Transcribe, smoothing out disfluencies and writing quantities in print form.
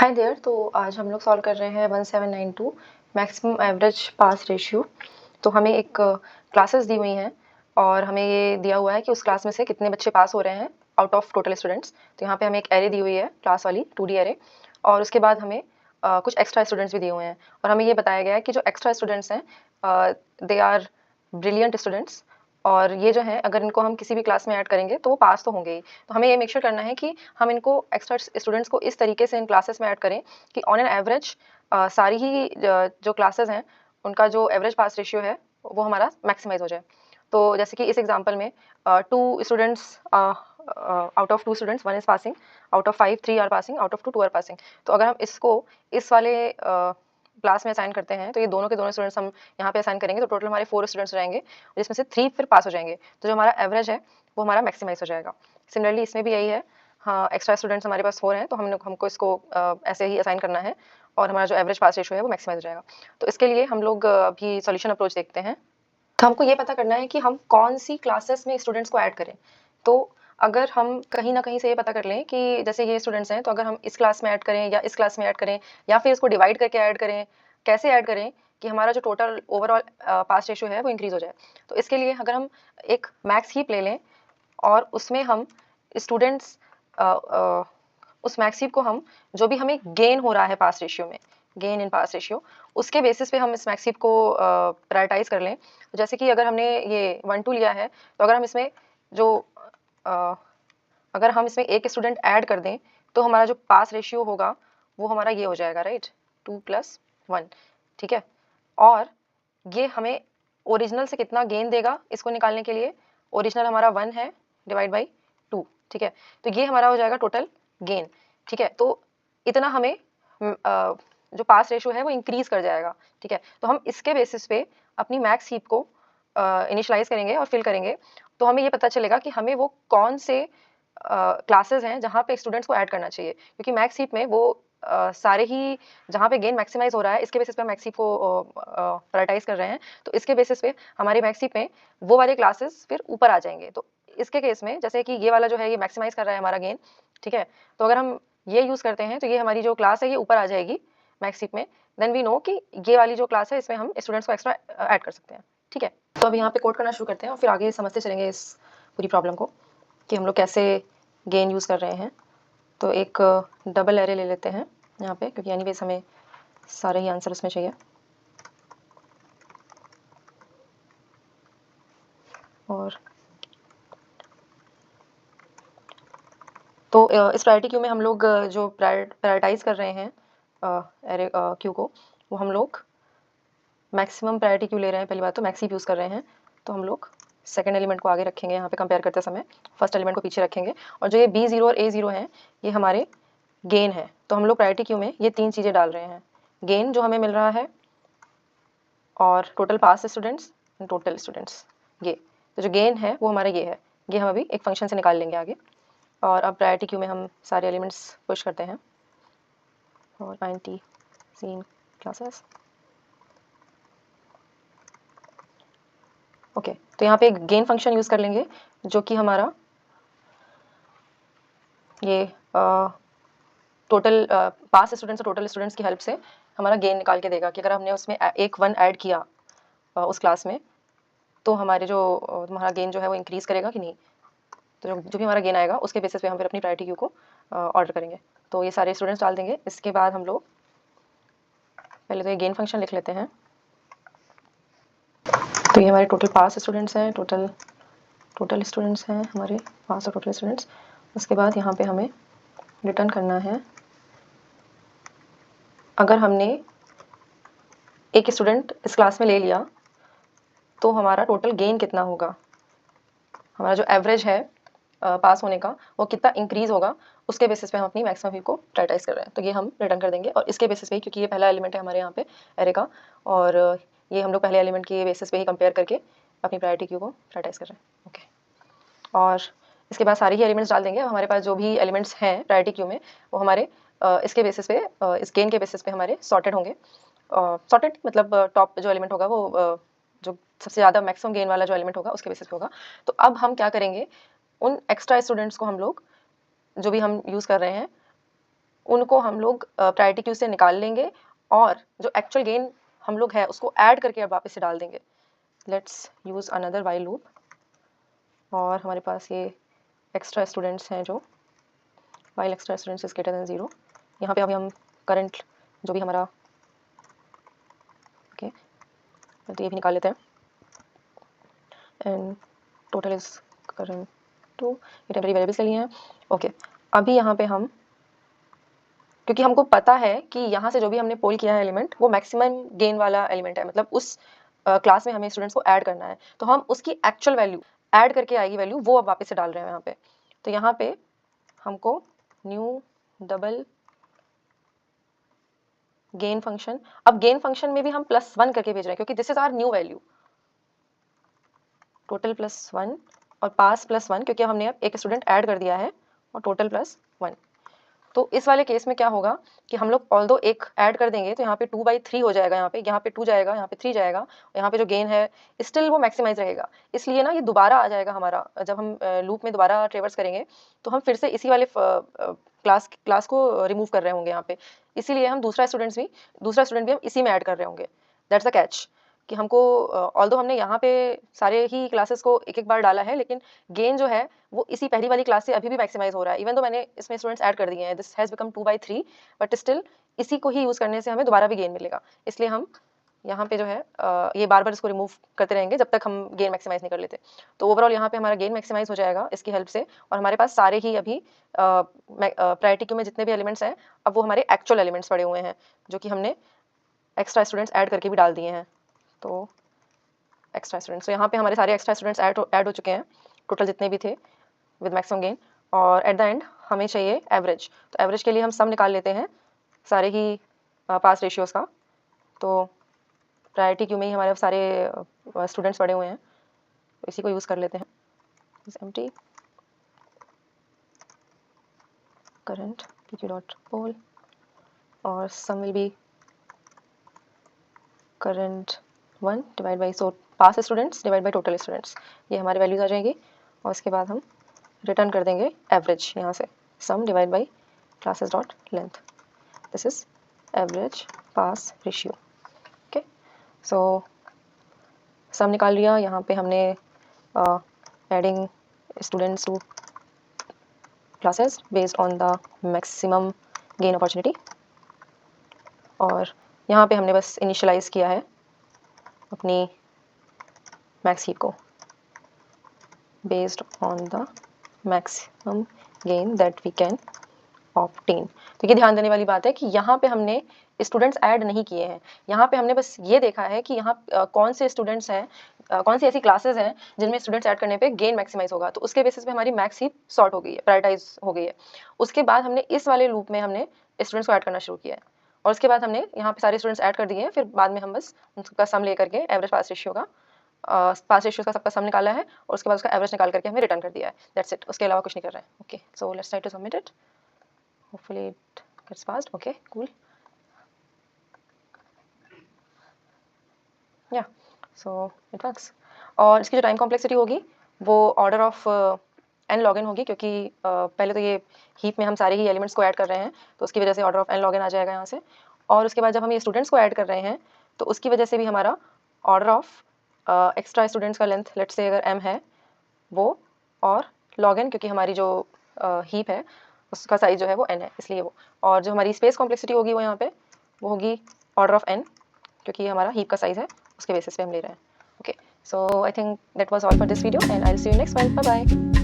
Hi there. तो आज हम लोग सॉल्व कर रहे हैं 1792 मैक्सिमम एवरेज पास रेशियो। तो हमें एक क्लासेस दी हुई हैं और हमें ये दिया हुआ है कि उस क्लास में से कितने बच्चे पास हो रहे हैं आउट ऑफ टोटल स्टूडेंट्स। तो यहाँ पे हमें एक एरे दी हुई है, क्लास वाली 2D एरे, और उसके बाद हमें कुछ एक्स्ट्रा स्टूडेंट्स भी दिए हुए हैं और हमें ये बताया गया है कि जो एक्स्ट्रा स्टूडेंट्स हैं दे आर ब्रिलियंट स्टूडेंट्स, और ये जो है अगर इनको हम किसी भी क्लास में ऐड करेंगे तो वो पास तो होंगे ही। तो हमें ये मेक श्योर करना है कि हम इनको एक्स्ट्रा स्टूडेंट्स को इस तरीके से इन क्लासेस में ऐड करें कि ऑन एन एवरेज सारी ही जो क्लासेस हैं उनका जो एवरेज पास रेशियो है वो हमारा मैक्सिमाइज हो जाए। तो जैसे कि इस एग्जांपल में 2 students out of 2 students 1 is passing, out of 5 3 are passing, out of 2 2 are passing. तो अगर हम इसको इस वाले क्लास में असाइन करते हैं तो ये दोनों के दोनों स्टूडेंट्स हम यहाँ पे असाइन करेंगे तो टोटल हमारे 4 स्टूडेंट्स रहेंगे, जिसमें से 3 फिर पास हो जाएंगे। तो जो हमारा एवरेज है वो हमारा मैक्सिमाइज हो जाएगा। सिमिलरली इसमें भी यही है। हाँ, एक्स्ट्रा स्टूडेंट्स हमारे पास 4 हैं तो हमको इसको ऐसे ही असाइन करना है और हमारा जो एवरेज पास रेशियो है वो मैक्सिमाइज हो जाएगा। तो इसके लिए हम लोग अभी सॉल्यूशन अप्रोच देखते हैं। तो हमको ये पता करना है कि हम कौन सी क्लासेस में स्टूडेंट्स को ऐड करें। तो अगर हम कहीं ना कहीं से ये पता कर लें कि जैसे ये स्टूडेंट्स हैं तो अगर हम इस क्लास में ऐड करें या इस क्लास में ऐड करें या फिर इसको डिवाइड करके ऐड करें, कैसे ऐड करें कि हमारा जो टोटल ओवरऑल पास रेशियो है वो इंक्रीज हो जाए। तो इसके लिए अगर हम एक मैक्स हीप ले लें और उसमें हम स्टूडेंट्स उस मैक्स हीप को हम जो भी हमें गेन हो रहा है पास रेशियो में, गेन इन पास रेशियो, उसके बेसिस पे हम इस मैक्स हीप को प्रायोरिटाइज कर लें। तो जैसे कि अगर हमने ये 1 2 लिया है तो अगर हम इसमें जो अ, अगर हम इसमें एक स्टूडेंट ऐड कर दें तो हमारा जो पास रेशियो होगा वो हमारा ये हो जाएगा, राइट, 2 + 1। ठीक है, और ये हमें ओरिजिनल से कितना गेन देगा इसको निकालने के लिए, ओरिजिनल हमारा 1 है डिवाइड बाई 2। ठीक है, तो ये हमारा हो जाएगा टोटल गेन। ठीक है, तो इतना हमें जो पास रेशियो है वो इंक्रीज कर जाएगा। ठीक है, तो हम इसके बेसिस पे अपनी मैक्स हीप को इनिशियलाइज करेंगे और फिल करेंगे। तो हमें ये पता चलेगा कि हमें वो कौन से क्लासेस हैं जहाँ पे स्टूडेंट्स को ऐड करना चाहिए, क्योंकि मैक्स हीप में वो सारे ही जहाँ पे गेन मैक्सिमाइज हो रहा है इसके बेसिस पे हम मैक्स हीप को प्रायोरिटाइज कर रहे हैं। तो इसके बेसिस पे हमारी मैक्स हीप में वो वाले क्लासेस फिर ऊपर आ जाएंगे। तो इसके केस में जैसे कि ये वाला जो है ये मैक्सिमाइज कर रहा है हमारा गेन। ठीक है, तो अगर हम ये यूज करते हैं तो ये हमारी जो क्लास है ये ऊपर आ जाएगी मैक्स हीप में। देन वी नो कि ये वाली जो क्लास है इसमें हम स्टूडेंट्स को एक्स्ट्रा ऐड कर सकते हैं। ठीक है, तो अब यहाँ पे कोड करना शुरू करते हैं और फिर आगे समझते चलेंगे इस पूरी प्रॉब्लम को कि हम लोग कैसे गेन यूज़ कर रहे हैं। तो एक डबल एरे ले लेते हैं यहाँ पे, क्योंकि एनीवेज हमें सारे ही आंसर उसमें चाहिए। और तो इस प्रायोरिटी क्यू में हम लोग जो प्रायोरिटाइज कर रहे हैं एरे क्यू को, वो हम लोग मैक्सिमम प्रायोरिटी क्यू ले रहे हैं। पहली बात तो मैक्स हीप यूज़ कर रहे हैं, तो हम लोग सेकंड एलिमेंट को आगे रखेंगे यहाँ पे कंपेयर करते समय, फर्स्ट एलिमेंट को पीछे रखेंगे। और जो ये B0 और A0 हैं ये हमारे गेन है। तो हम लोग प्रायोरिटी क्यू में ये 3 चीज़ें डाल रहे हैं, गेन जो हमें मिल रहा है और टोटल पास स्टूडेंट्स, टोटल स्टूडेंट्स, ये तो जो गेन है वो हमारा ये है। ये हम अभी एक फंक्शन से निकाल लेंगे आगे। और अब प्रायोरिटी क्यू में हम सारे एलिमेंट्स पुश करते हैं और INT सीन क्लासेस। ओके, तो यहाँ पे एक गेन फंक्शन यूज़ कर लेंगे जो कि हमारा ये टोटल पास स्टूडेंट्स और टोटल स्टूडेंट्स की हेल्प से हमारा गेन निकाल के देगा कि अगर हमने उसमें एक 1 ऐड किया उस क्लास में तो हमारे जो हमारा गेन जो है वो इंक्रीज़ करेगा कि नहीं। तो जो भी हमारा गेन आएगा उसके बेसिस पे हम फिर अपनी प्रायोरिटी क्यू को ऑर्डर करेंगे। तो ये सारे स्टूडेंट्स डाल देंगे। इसके बाद हम लोग पहले तो ये गेन फंक्शन लिख लेते हैं। तो ये हमारे टोटल पास स्टूडेंट्स हैं, टोटल स्टूडेंट्स हैं हमारे पास और टोटल स्टूडेंट्स। उसके बाद यहाँ पे हमें रिटर्न करना है, अगर हमने एक स्टूडेंट इस क्लास में ले लिया तो हमारा टोटल गेन कितना होगा, हमारा जो एवरेज है पास होने का वो कितना इंक्रीज होगा, उसके बेसिस पे हम अपनी मैक्सिमम व्यू को प्रायोरिटाइज कर रहे हैं। तो ये हम रिटर्न कर देंगे और इसके बेसिस पे, क्योंकि ये पहला एलिमेंट है हमारे यहाँ पे एरे का, और ये हम लोग पहले एलिमेंट के बेसिस पे ही कंपेयर करके अपनी प्रायोरिटी क्यू को प्रायोरिटाइज कर रहे हैं। ओके, और इसके बाद सारे ही एलिमेंट्स डाल देंगे। हमारे पास जो भी एलिमेंट्स हैं प्रायोरिटी क्यू में वो हमारे इसके बेसिस पे, इस गेन के बेसिस पे हमारे सॉर्टेड होंगे। सॉर्टेड मतलब टॉप जो एलिमेंट होगा वो जो सबसे ज़्यादा मैक्सिमम गेन वाला जो एलिमेंट होगा उसके बेसिस पे होगा। तो अब हम क्या करेंगे, उन एक्स्ट्रा स्टूडेंट्स को हम लोग जो भी हम यूज़ कर रहे हैं उनको हम लोग प्रायोरिटी क्यू से निकाल लेंगे और जो एक्चुअल गेन हम लोग है उसको ऐड करके अब वापस से डाल देंगे। Let's use another while loop, और हमारे पास ये एक्स्ट्रा स्टूडेंट्स हैं जो while extra students is greater than 0। यहाँ पे अभी हम करंट जो भी हमारा ओके तो ये भी निकाल लेते हैं, एंड टोटल इज करंट 2, ये टेम्परेरी वेरिएबल्स के लिए हैं। ओके अभी यहाँ पे हम, क्योंकि हमको पता है कि यहाँ से जो भी हमने पोल किया है एलिमेंट वो मैक्सिमम गेन वाला एलिमेंट है, मतलब उस क्लास में हमें स्टूडेंट्स को ऐड करना है, तो हम उसकी एक्चुअल वैल्यू ऐड करके आएगी वैल्यू वो अब वापस से डाल रहे हैं यहाँ पे। तो यहाँ पे हमको न्यू डबल गेन फंक्शन, अब गेन फंक्शन में भी हम +1 करके भेज रहे हैं क्योंकि this is our new value, total +1 और पास +1 क्योंकि हमने अब एक स्टूडेंट ऐड कर दिया है, और टोटल +1। तो इस वाले केस में क्या होगा कि हम लोग ऑल्दो एक ऐड कर देंगे तो यहाँ पे 2/3 हो जाएगा, यहाँ पे 2 जाएगा, यहाँ पे 3 जाएगा, यहाँ पे जो गेन है स्टिल वो मैक्सिमाइज रहेगा। इसलिए ना ये दोबारा आ जाएगा हमारा, जब हम लूप में दोबारा ट्रेवर्स करेंगे तो हम फिर से इसी वाले क्लास को रिमूव कर रहे होंगे यहाँ पे, इसीलिए हम दूसरा स्टूडेंट भी हम इसी में ऐड कर रहे होंगे। दैट्स द कैच कि हमको ऑल्दो हमने यहाँ पे सारे ही क्लासेस को एक एक बार डाला है, लेकिन गेन जो है वो इसी पहली वाली क्लास से अभी भी मैक्सिमाइज हो रहा है, इवन तो मैंने इसमें स्टूडेंट्स ऐड कर दिए हैं, this has become 2/3, but still इसी को ही यूज़ करने से हमें दोबारा भी गेन मिलेगा। इसलिए हम यहाँ पे जो है ये बार बार इसको रिमूव करते रहेंगे जब तक हम गेन मैक्सिमाइज नहीं कर लेते। तो ओवरऑल यहाँ पे हमारा गेन मैक्सिमाइज हो जाएगा इसकी हेल्प से, और हमारे पास सारे ही अभी प्रायोरिटी क्यू में जितने भी एलिमेंट्स हैं अब वो हमारे एक्चुअल एलिमेंट्स पड़े हुए हैं, जो कि हमने एक्स्ट्रा स्टूडेंट्स ऐड करके भी डाल दिए हैं। तो एक्स्ट्रा स्टूडेंट्स, तो यहाँ पे हमारे सारे एक्स्ट्रा स्टूडेंट्स ऐड हो चुके हैं, टोटल जितने भी थे विद मैक्सिमम गेन, और एट द एंड हमें चाहिए एवरेज। तो एवरेज के लिए हम सम निकाल लेते हैं सारे ही पास रेशियोज़ का। तो प्रायोरिटी क्यू में ही हमारे सारे स्टूडेंट्स पड़े हुए हैं, तो इसी को यूज़ कर लेते हैं, is empty current pq dot poll, और sum will be current 1 divide by pass students divide by total students, ये हमारी वैल्यूज आ जाएंगी। और उसके बाद हम रिटर्न कर देंगे एवरेज, यहाँ से sum divide by classes dot length, this is average pass ratio. Okay so sum निकाल लिया, यहाँ पे हमने adding students to classes based on the maximum gain opportunity, और यहाँ पे हमने बस इनिशियलाइज किया है अपनी मैक्स हीप को based on the maximum gain that we can obtain. तो ये ध्यान देने वाली बात है कि यहाँ पे हमने स्टूडेंट्स ऐड नहीं किए हैं, यहाँ पे हमने बस ये देखा है कि यहाँ कौन से स्टूडेंट्स हैं, कौन सी ऐसी क्लासेस हैं जिनमें स्टूडेंट्स ऐड करने पे गेन मैक्सिमाइज होगा, तो उसके बेसिस पे हमारी मैक्स हीप सॉर्ट हो गई है, प्रायोरिटाइज हो गई है। उसके बाद हमने इस वाले लूप में हमने स्टूडेंट्स को ऐड करना शुरू किया है, और उसके बाद हमने यहाँ पे सारे स्टूडेंट्स ऐड कर दिए हैं, फिर बाद में हम बस उनका सम लेकर के एवरेज पास रेशियो का पास रेशियोज का सबका सम निकाला है, और उसके बाद उसका एवरेज निकाल करके हमें रिटर्न कर दिया है, दैट्स इट, उसके अलावा कुछ नहीं कर रहे हैं। Okay so let's try to submit it, hopefully it gets passed. Okay cool, yeah so it works। और इसकी जो टाइम कॉम्प्लेक्सिटी होगी वो order of n log n होगी, क्योंकि पहले तो ये हीप में हम सारे ही एलिमेंट्स को ऐड कर रहे हैं, तो उसकी वजह से order of n log n आ जाएगा यहाँ से, और उसके बाद जब हम ये स्टूडेंट्स को ऐड कर रहे हैं तो उसकी वजह से भी हमारा ऑर्डर ऑफ एक्स्ट्रा स्टूडेंट्स का लेंथ, लेट्स से अगर m है वो, और log n क्योंकि हमारी जो हीप है उसका साइज जो है वो n है, इसलिए वो, और जो हमारी स्पेस कॉम्प्लेक्सिटी होगी वो यहाँ पे वो होगी ऑर्डर ऑफ n, क्योंकि हमारा हीप का साइज है उसके बेसिस पे हम ले रहे हैं। Okay so I think that was all for this video, and I will see you next one, bye bye.